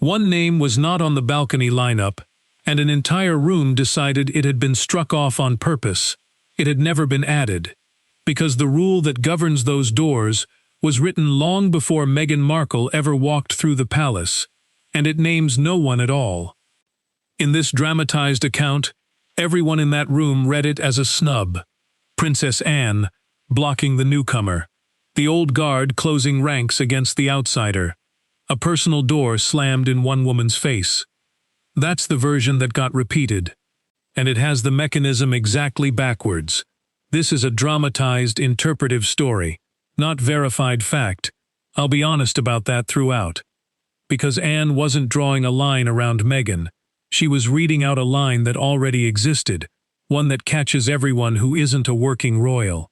One name was not on the balcony lineup, and an entire room decided it had been struck off on purpose. It had never been added, because the rule that governs those doors was written long before Meghan Markle ever walked through the palace, and it names no one at all. In this dramatized account, everyone in that room read it as a snub. Princess Anne blocking the newcomer, the old guard closing ranks against the outsider, a personal door slammed in one woman's face. That's the version that got repeated, and it has the mechanism exactly backwards. This is a dramatized, interpretive story, not verified fact. I'll be honest about that throughout. Because Anne wasn't drawing a line around Meghan. She was reading out a line that already existed, one that catches everyone who isn't a working royal.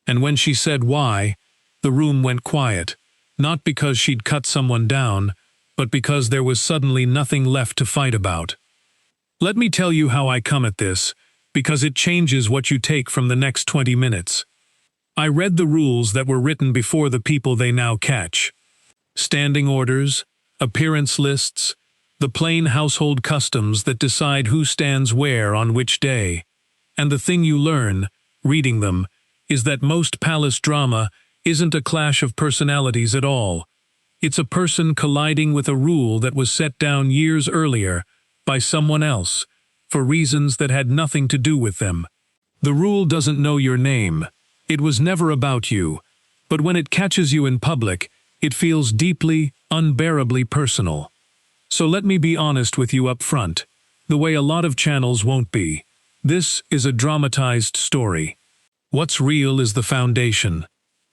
And when she said why, the room went quiet, not because she'd cut someone down, but because there was suddenly nothing left to fight about. Let me tell you how I come at this, because it changes what you take from the next 20 minutes. I read the rules that were written before the people they now catch. Standing orders, appearance lists, the plain household customs that decide who stands where on which day. And the thing you learn, reading them, is that most palace drama isn't a clash of personalities at all. It's a person colliding with a rule that was set down years earlier by someone else, for reasons that had nothing to do with them. The rule doesn't know your name. It was never about you. But when it catches you in public, it feels deeply, unbearably personal. So let me be honest with you up front, the way a lot of channels won't be. This is a dramatized story. What's real is the foundation.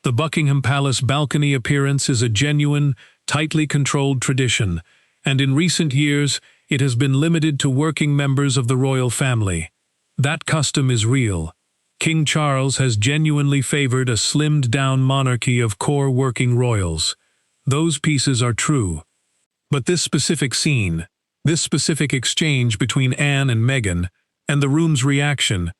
The Buckingham Palace balcony appearance is a genuine, tightly controlled tradition, and in recent years it has been limited to working members of the royal family. That custom is real. King Charles has genuinely favored a slimmed-down monarchy of core working royals. Those pieces are true. But this specific scene, this specific exchange between Anne and Meghan, and the room's reaction,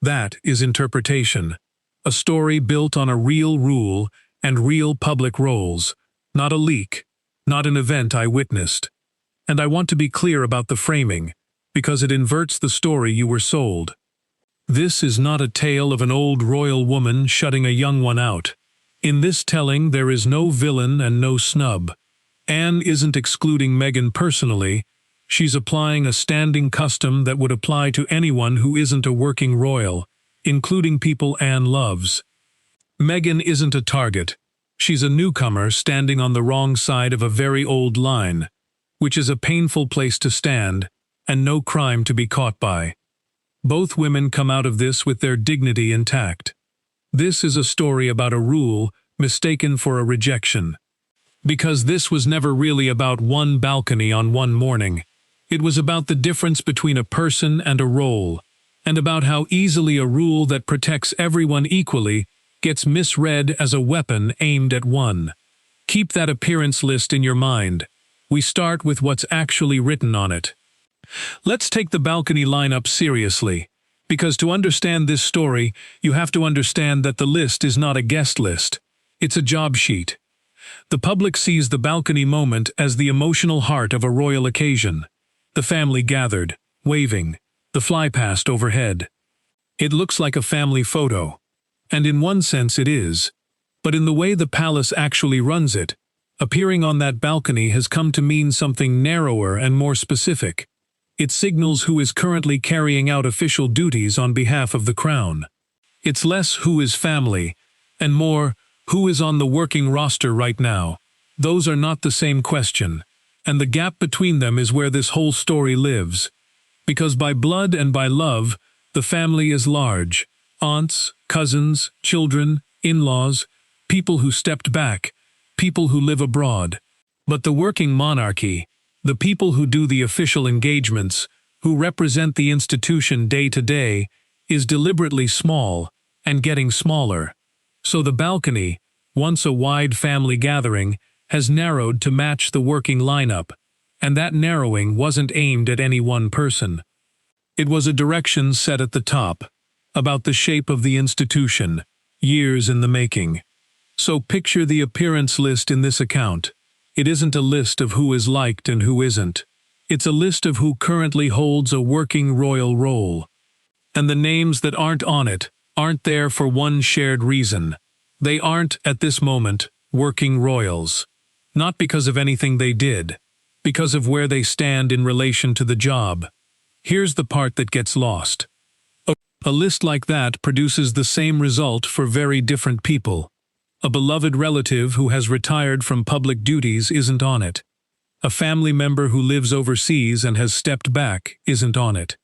that is interpretation. A story built on a real rule and real public roles, not a leak, not an event I witnessed. And I want to be clear about the framing, because it inverts the story you were sold. This is not a tale of an old royal woman shutting a young one out. In this telling there is no villain and no snub. Anne isn't excluding Meghan personally. She's applying a standing custom that would apply to anyone who isn't a working royal, including people Anne loves. Meghan isn't a target. She's a newcomer standing on the wrong side of a very old line, which is a painful place to stand, and no crime to be caught by. Both women come out of this with their dignity intact. This is a story about a rule mistaken for a rejection. Because this was never really about one balcony on one morning. It was about the difference between a person and a role, and about how easily a rule that protects everyone equally gets misread as a weapon aimed at one. Keep that appearance list in your mind. We start with what's actually written on it. Let's take the balcony lineup seriously, because to understand this story, you have to understand that the list is not a guest list. It's a job sheet. The public sees the balcony moment as the emotional heart of a royal occasion. The family gathered, waving, the flypast overhead. It looks like a family photo. And in one sense it is. But in the way the palace actually runs it, appearing on that balcony has come to mean something narrower and more specific. It signals who is currently carrying out official duties on behalf of the crown. It's less who is family, and more who is on the working roster right now. Those are not the same question, and the gap between them is where this whole story lives. Because by blood and by love, the family is large. Aunts, cousins, children, in-laws, people who stepped back, people who live abroad. But the working monarchy, the people who do the official engagements, who represent the institution day to day, is deliberately small and getting smaller. So the balcony, once a wide family gathering, has narrowed to match the working lineup, and that narrowing wasn't aimed at any one person. It was a direction set at the top, about the shape of the institution, years in the making. So picture the appearance list in this account. It isn't a list of who is liked and who isn't. It's a list of who currently holds a working royal role. And the names that aren't on it aren't there for one shared reason. They aren't, at this moment, working royals. Not because of anything they did, because of where they stand in relation to the job. Here's the part that gets lost. A list like that produces the same result for very different people. A beloved relative who has retired from public duties isn't on it. A family member who lives overseas and has stepped back isn't on it.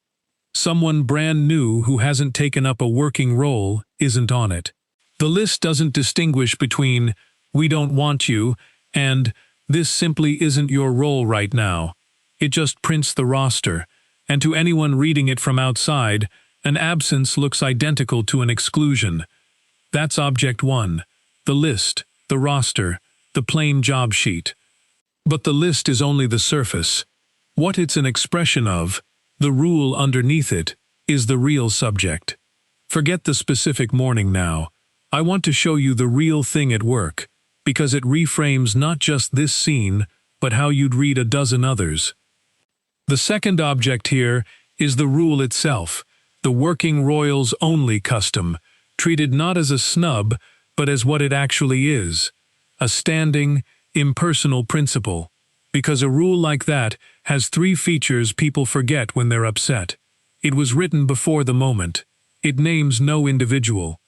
Someone brand new who hasn't taken up a working role isn't on it. The list doesn't distinguish between "we don't want you" and "this simply isn't your role right now." It just prints the roster, and to anyone reading it from outside, an absence looks identical to an exclusion. That's Object 1, the list, the roster, the plain job sheet. But the list is only the surface. What it's an expression of, the rule underneath it, is the real subject. Forget the specific morning now. I want to show you the real thing at work, because it reframes not just this scene, but how you'd read a dozen others. The second object here is the rule itself, the working royals only custom, treated not as a snub, but as what it actually is, a standing, impersonal principle, because a rule like that has three features people forget when they're upset. It was written before the moment. It names no individual.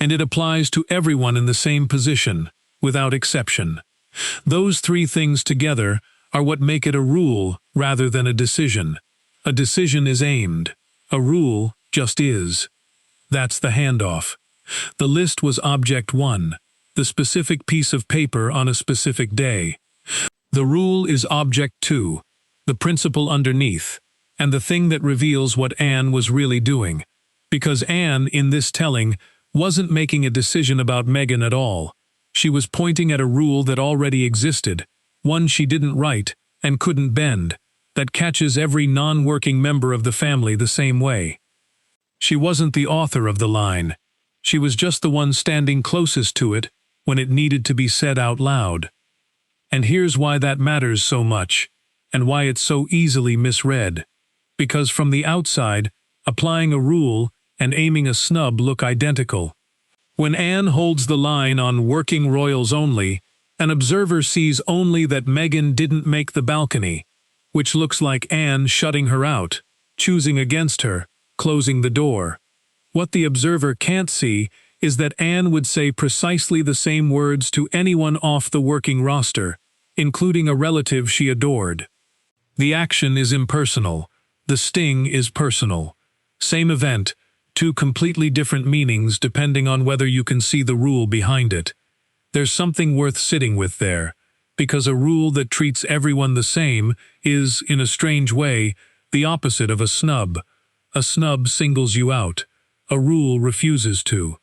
And it applies to everyone in the same position, without exception. Those three things together are what make it a rule rather than a decision. A decision is aimed. A rule just is. That's the handoff. The list was Object 1, the specific piece of paper on a specific day. The rule is Object 2, the principle underneath, and the thing that reveals what Anne was really doing. Because Anne, in this telling, wasn't making a decision about Megan at all. She was pointing at a rule that already existed, one she didn't write and couldn't bend, that catches every non-working member of the family the same way. She wasn't the author of the line. She was just the one standing closest to it when it needed to be said out loud. And here's why that matters so much, and why it's so easily misread. Because from the outside, applying a rule and aiming a snub look identical. When Anne holds the line on working royals only, an observer sees only that Megan didn't make the balcony, which looks like Anne shutting her out, choosing against her, closing the door. What the observer can't see is that Anne would say precisely the same words to anyone off the working roster, including a relative she adored. The action is impersonal. The sting is personal. Same event, two completely different meanings depending on whether you can see the rule behind it. There's something worth sitting with there, because a rule that treats everyone the same is, in a strange way, the opposite of a snub. A snub singles you out. A rule refuses to.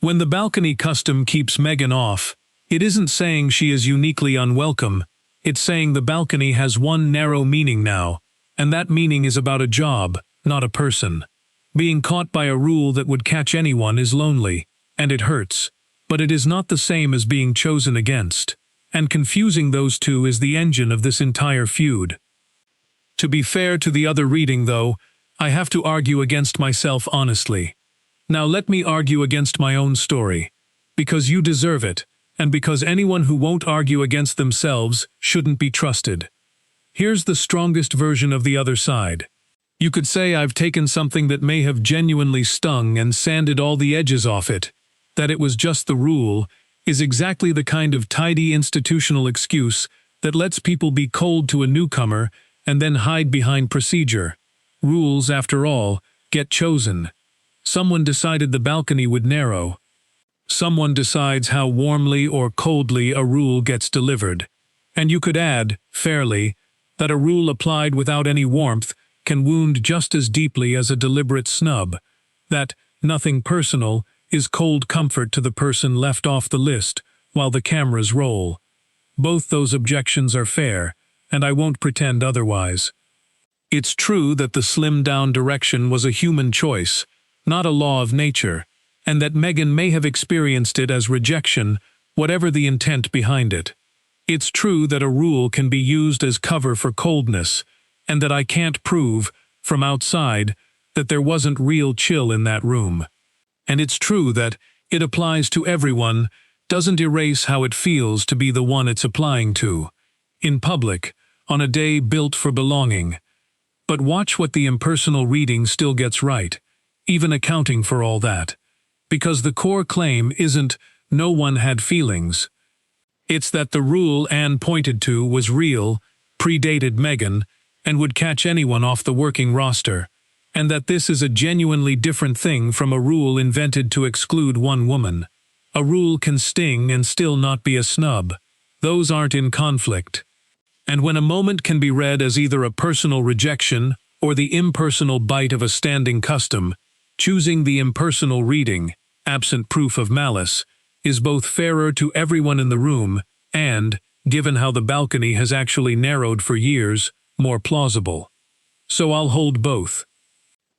When the balcony custom keeps Megan off, it isn't saying she is uniquely unwelcome. It's saying the balcony has one narrow meaning now, and that meaning is about a job, not a person. Being caught by a rule that would catch anyone is lonely, and it hurts, but it is not the same as being chosen against, and confusing those two is the engine of this entire feud. To be fair to the other reading, though, I have to argue against myself honestly. Now let me argue against my own story, because you deserve it, and because anyone who won't argue against themselves shouldn't be trusted. Here's the strongest version of the other side. You could say I've taken something that may have genuinely stung and sanded all the edges off it. That it was just the rule is exactly the kind of tidy institutional excuse that lets people be cold to a newcomer and then hide behind procedure. Rules, after all, get chosen. Someone decided the balcony would narrow. Someone decides how warmly or coldly a rule gets delivered. And you could add, fairly, that a rule applied without any warmth can wound just as deeply as a deliberate snub. That nothing personal is cold comfort to the person left off the list while the cameras roll. Both those objections are fair, and I won't pretend otherwise. It's true that the slimmed-down direction was a human choice, not a law of nature, and that Megan may have experienced it as rejection, whatever the intent behind it. It's true that a rule can be used as cover for coldness, and that I can't prove, from outside, that there wasn't real chill in that room. And it's true that it applies to everyone, doesn't erase how it feels to be the one it's applying to. In public, on a day built for belonging. But watch what the impersonal reading still gets right, even accounting for all that. Because the core claim isn't no one had feelings. It's that the rule Anne pointed to was real, predated Megan, and would catch anyone off the working roster, and that this is a genuinely different thing from a rule invented to exclude one woman. A rule can sting and still not be a snub. Those aren't in conflict. And when a moment can be read as either a personal rejection or the impersonal bite of a standing custom, choosing the impersonal reading, absent proof of malice, is both fairer to everyone in the room and, given how the balcony has actually narrowed for years, more plausible. So I'll hold both.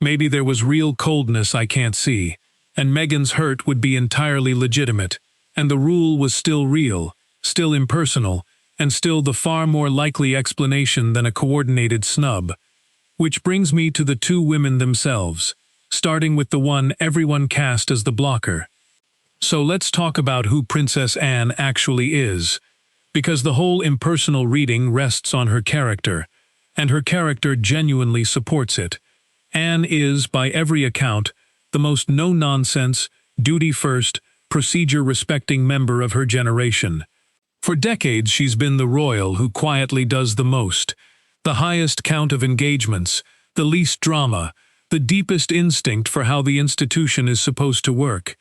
Maybe there was real coldness I can't see, and Megan's hurt would be entirely legitimate, and the rule was still real, still impersonal, and still the far more likely explanation than a coordinated snub. Which brings me to the two women themselves, starting with the one everyone cast as the blocker. So let's talk about who Princess Anne actually is, because the whole impersonal reading rests on her character, and her character genuinely supports it. Anne is, by every account, the most no-nonsense, duty-first, procedure-respecting member of her generation. For decades she's been the royal who quietly does the most, the highest count of engagements, the least drama, the deepest instinct for how the institution is supposed to work.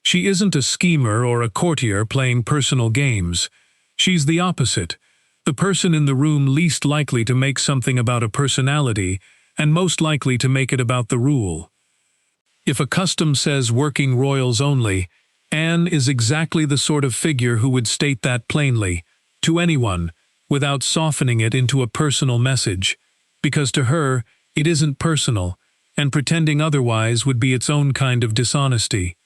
She isn't a schemer or a courtier playing personal games. She's the opposite, the person in the room least likely to make something about a personality, and most likely to make it about the rule. If a custom says working royals only, Anne is exactly the sort of figure who would state that plainly, to anyone, without softening it into a personal message, because to her, it isn't personal, and pretending otherwise would be its own kind of dishonesty.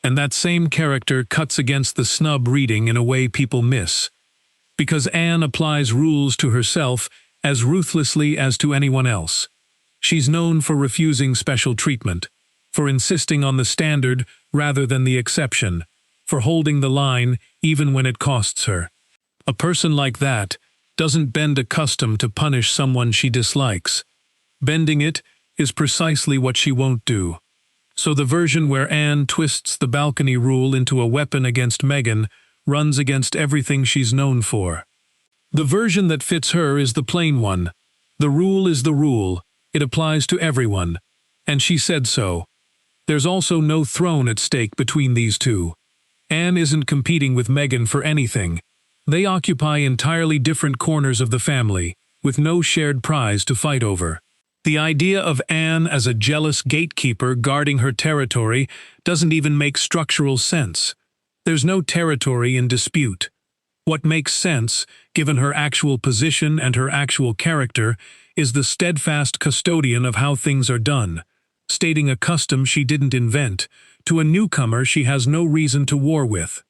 And that same character cuts against the snub reading in a way people miss, because Anne applies rules to herself as ruthlessly as to anyone else. She's known for refusing special treatment, for insisting on the standard rather than the exception, for holding the line even when it costs her. A person like that doesn't bend a custom to punish someone she dislikes. Bending it is precisely what she won't do. So the version where Anne twists the balcony rule into a weapon against Megan runs against everything she's known for. The version that fits her is the plain one. The rule is the rule. It applies to everyone. And she said so. There's also no throne at stake between these two. Anne isn't competing with Megan for anything. They occupy entirely different corners of the family, with no shared prize to fight over. The idea of Anne as a jealous gatekeeper guarding her territory doesn't even make structural sense. There's no territory in dispute. What makes sense, given her actual position and her actual character, is the steadfast custodian of how things are done, stating a custom she didn't invent, to a newcomer she has no reason to war with.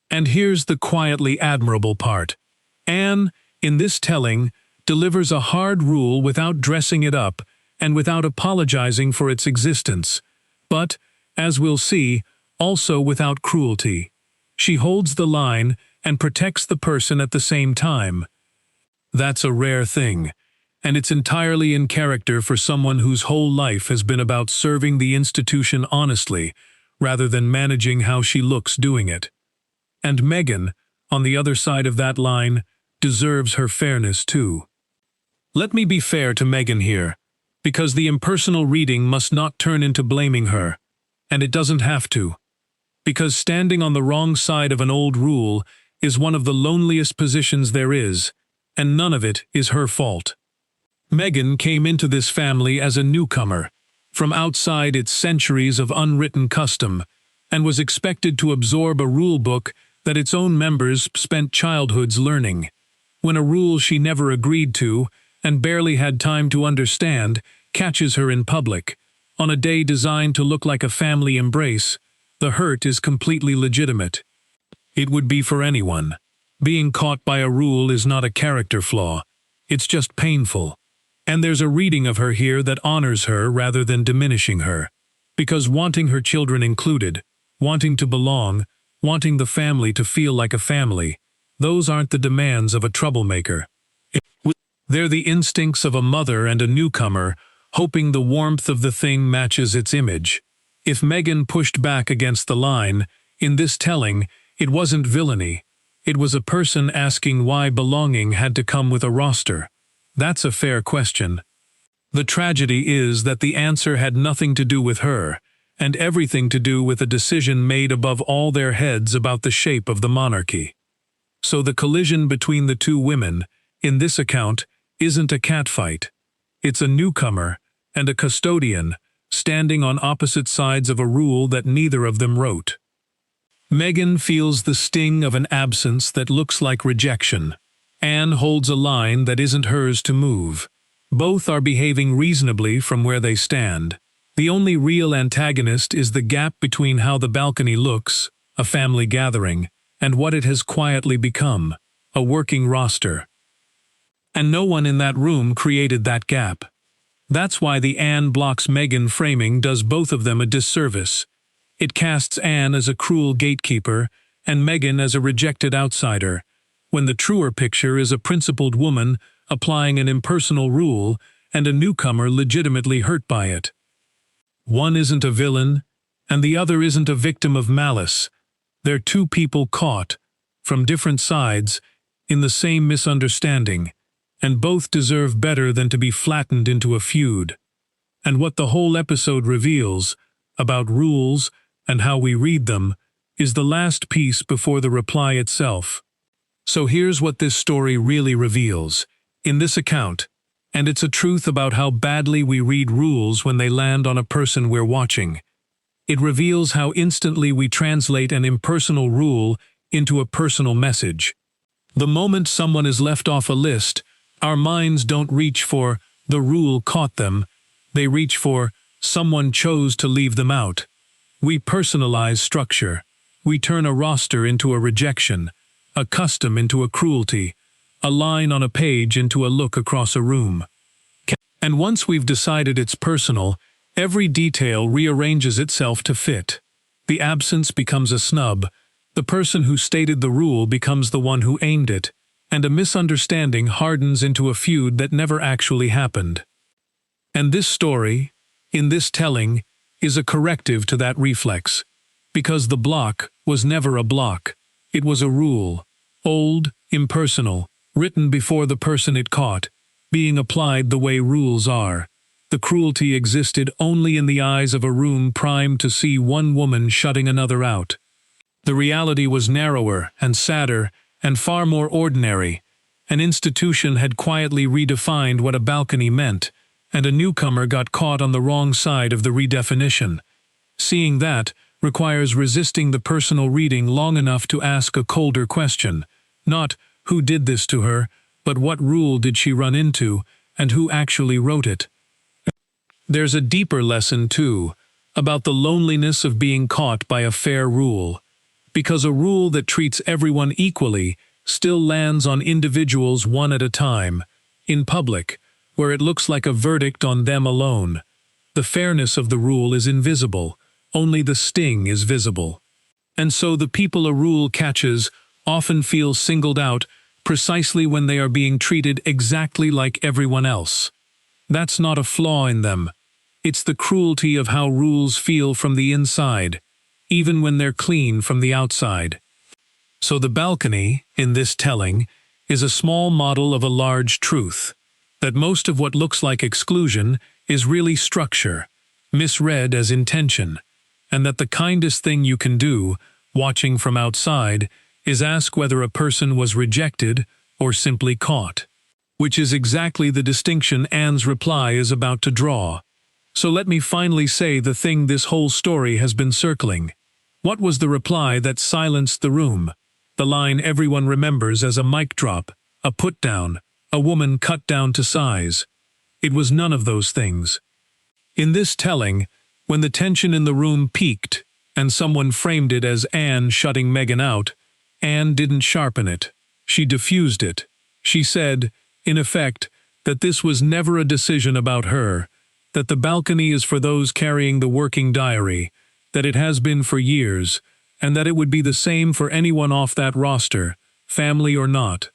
And here's the quietly admirable part. Anne, in this telling, delivers a hard rule without dressing it up and without apologizing for its existence, but, as we'll see, also without cruelty. She holds the line and protects the person at the same time. That's a rare thing, and it's entirely in character for someone whose whole life has been about serving the institution honestly, rather than managing how she looks doing it. And Megan, on the other side of that line, deserves her fairness too. Let me be fair to Megan here, because the impersonal reading must not turn into blaming her, and it doesn't have to. Because standing on the wrong side of an old rule is one of the loneliest positions there is, and none of it is her fault. Megan came into this family as a newcomer, from outside its centuries of unwritten custom, and was expected to absorb a rule book that its own members spent childhoods learning. When a rule she never agreed to, and barely had time to understand, catches her in public, on a day designed to look like a family embrace, the hurt is completely legitimate. It would be for anyone. Being caught by a rule is not a character flaw. It's just painful. And there's a reading of her here that honors her rather than diminishing her. Because wanting her children included, wanting to belong, wanting the family to feel like a family, those aren't the demands of a troublemaker. They're the instincts of a mother and a newcomer, hoping the warmth of the thing matches its image. If Megan pushed back against the line, in this telling, it wasn't villainy. It was a person asking why belonging had to come with a roster. That's a fair question. The tragedy is that the answer had nothing to do with her, and everything to do with a decision made above all their heads about the shape of the monarchy. So the collision between the two women, in this account, isn't a catfight. It's a newcomer and a custodian standing on opposite sides of a rule that neither of them wrote. Megan feels the sting of an absence that looks like rejection. Anne holds a line that isn't hers to move. Both are behaving reasonably from where they stand. The only real antagonist is the gap between how the balcony looks, a family gathering, and what it has quietly become, a working roster. And no one in that room created that gap. That's why the Anne blocks Megan framing does both of them a disservice. It casts Anne as a cruel gatekeeper and Megan as a rejected outsider, when the truer picture is a principled woman applying an impersonal rule and a newcomer legitimately hurt by it. One isn't a villain, and the other isn't a victim of malice. They're two people caught, from different sides, in the same misunderstanding, and both deserve better than to be flattened into a feud. And what the whole episode reveals, about rules and how we read them, is the last piece before the reply itself. So here's what this story really reveals, in this account, and it's a truth about how badly we read rules when they land on a person we're watching. It reveals how instantly we translate an impersonal rule into a personal message. The moment someone is left off a list, our minds don't reach for "the rule caught them," they reach for "someone chose to leave them out." We personalize structure. We turn a roster into a rejection, a custom into a cruelty, a line on a page into a look across a room. And once we've decided it's personal, every detail rearranges itself to fit. The absence becomes a snub, the person who stated the rule becomes the one who aimed it, and a misunderstanding hardens into a feud that never actually happened. And this story, in this telling, is a corrective to that reflex, because the block was never a block. It was a rule, old, impersonal, written before the person it caught, being applied the way rules are. The cruelty existed only in the eyes of a room primed to see one woman shutting another out. The reality was narrower and sadder and far more ordinary. An institution had quietly redefined what a balcony meant, and a newcomer got caught on the wrong side of the redefinition. Seeing that requires resisting the personal reading long enough to ask a colder question, not "who did this to her?" but "what rule did she run into, and who actually wrote it?" There's a deeper lesson, too, about the loneliness of being caught by a fair rule, because a rule that treats everyone equally still lands on individuals one at a time, in public, where it looks like a verdict on them alone. The fairness of the rule is invisible, only the sting is visible. And so the people a rule catches often feel singled out precisely when they are being treated exactly like everyone else. That's not a flaw in them. It's the cruelty of how rules feel from the inside, even when they're clean from the outside. So the balcony, in this telling, is a small model of a large truth, that most of what looks like exclusion is really structure, misread as intention, and that the kindest thing you can do, watching from outside, is ask whether a person was rejected or simply caught. Which is exactly the distinction Anne's reply is about to draw. So let me finally say the thing this whole story has been circling. What was the reply that silenced the room? The line everyone remembers as a mic drop, a put-down, a woman cut down to size. It was none of those things. In this telling, when the tension in the room peaked, and someone framed it as Anne shutting Megan out, Anne didn't sharpen it. She diffused it. She said, in effect, that this was never a decision about her, that the balcony is for those carrying the working diary, that it has been for years, and that it would be the same for anyone off that roster, family or not.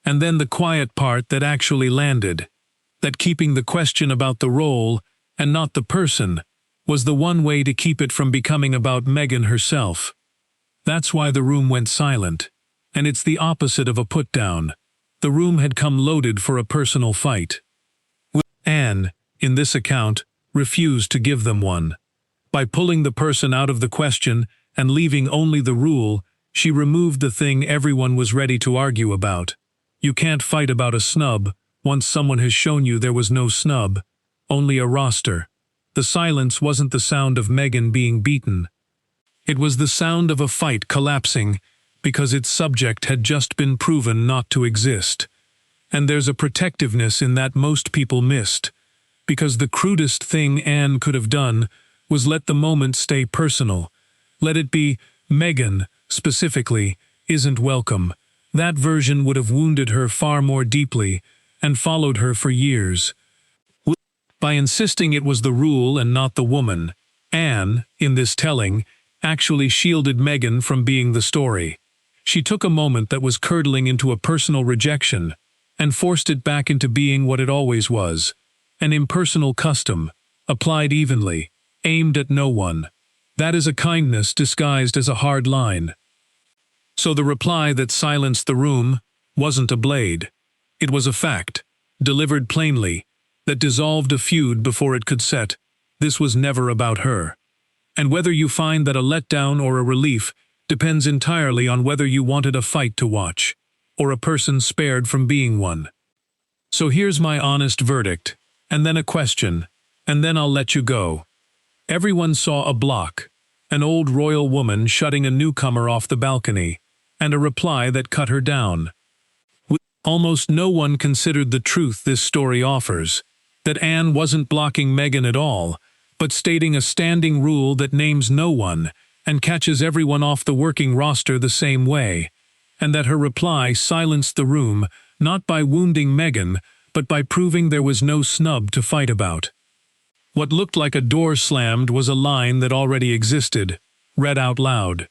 And then the quiet part that actually landed, that keeping the question about the role, and not the person, was the one way to keep it from becoming about Megan herself. That's why the room went silent. And it's the opposite of a put-down. The room had come loaded for a personal fight. Anne, in this account, refused to give them one. By pulling the person out of the question and leaving only the rule, she removed the thing everyone was ready to argue about. You can't fight about a snub once someone has shown you there was no snub, only a roster. The silence wasn't the sound of Megan being beaten. It was the sound of a fight collapsing because its subject had just been proven not to exist. And there's a protectiveness in that most people missed, because the crudest thing Anne could have done was let the moment stay personal. Let it be, Megan, specifically, isn't welcome. That version would have wounded her far more deeply and followed her for years. By insisting it was the rule and not the woman, Anne, in this telling, actually shielded Megan from being the story. She took a moment that was curdling into a personal rejection and forced it back into being what it always was, an impersonal custom, applied evenly, aimed at no one. That is a kindness disguised as a hard line. So the reply that silenced the room wasn't a blade. It was a fact, delivered plainly, that dissolved a feud before it could set. This was never about her. And whether you find that a letdown or a relief depends entirely on whether you wanted a fight to watch, or a person spared from being one. So here's my honest verdict, and then a question, and then I'll let you go. Everyone saw a block, an old royal woman shutting a newcomer off the balcony, and a reply that cut her down. Almost no one considered the truth this story offers, that Anne wasn't blocking Megan at all, but stating a standing rule that names no one and catches everyone off the working roster the same way, and that her reply silenced the room not by wounding Megan, but by proving there was no snub to fight about. What looked like a door slammed was a line that already existed, read out loud.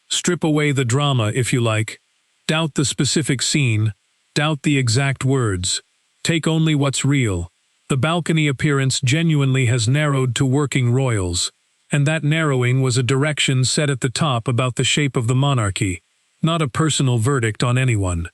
Strip away the drama, if you like. Doubt the specific scene. Doubt the exact words. Take only what's real. The balcony appearance genuinely has narrowed to working royals, and that narrowing was a direction set at the top about the shape of the monarchy, not a personal verdict on anyone.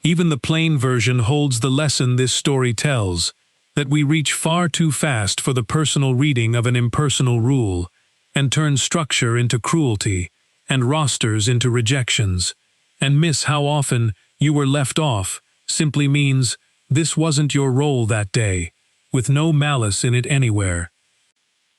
Even the plain version holds the lesson this story tells, that we reach far too fast for the personal reading of an impersonal rule, and turn structure into cruelty, and rosters into rejections, and miss how often you were left off simply means this wasn't your role that day, with no malice in it anywhere.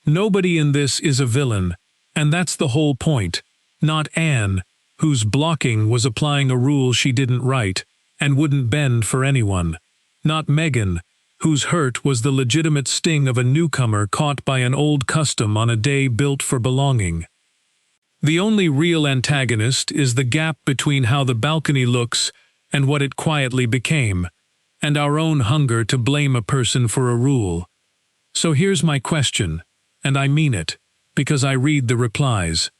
Nobody in this is a villain, and that's the whole point. Not Anne, whose blocking was applying a rule she didn't write and wouldn't bend for anyone. Not Megan, whose hurt was the legitimate sting of a newcomer caught by an old custom on a day built for belonging. The only real antagonist is the gap between how the balcony looks and what it quietly became, and our own hunger to blame a person for a rule. So here's my question, and I mean it, because I read the replies.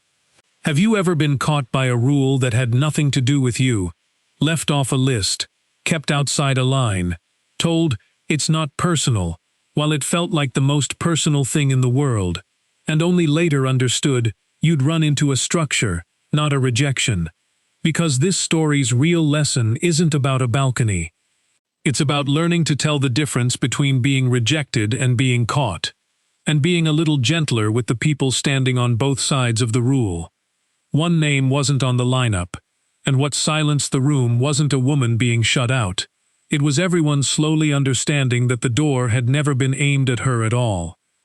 Have you ever been caught by a rule that had nothing to do with you, left off a list, kept outside a line, told it's not personal, while it felt like the most personal thing in the world, and only later understood you'd run into a structure, not a rejection? Because this story's real lesson isn't about a balcony. It's about learning to tell the difference between being rejected and being caught, and being a little gentler with the people standing on both sides of the rule. One name wasn't on the lineup, and what silenced the room wasn't a woman being shut out. It was everyone slowly understanding that the door had never been aimed at her at all.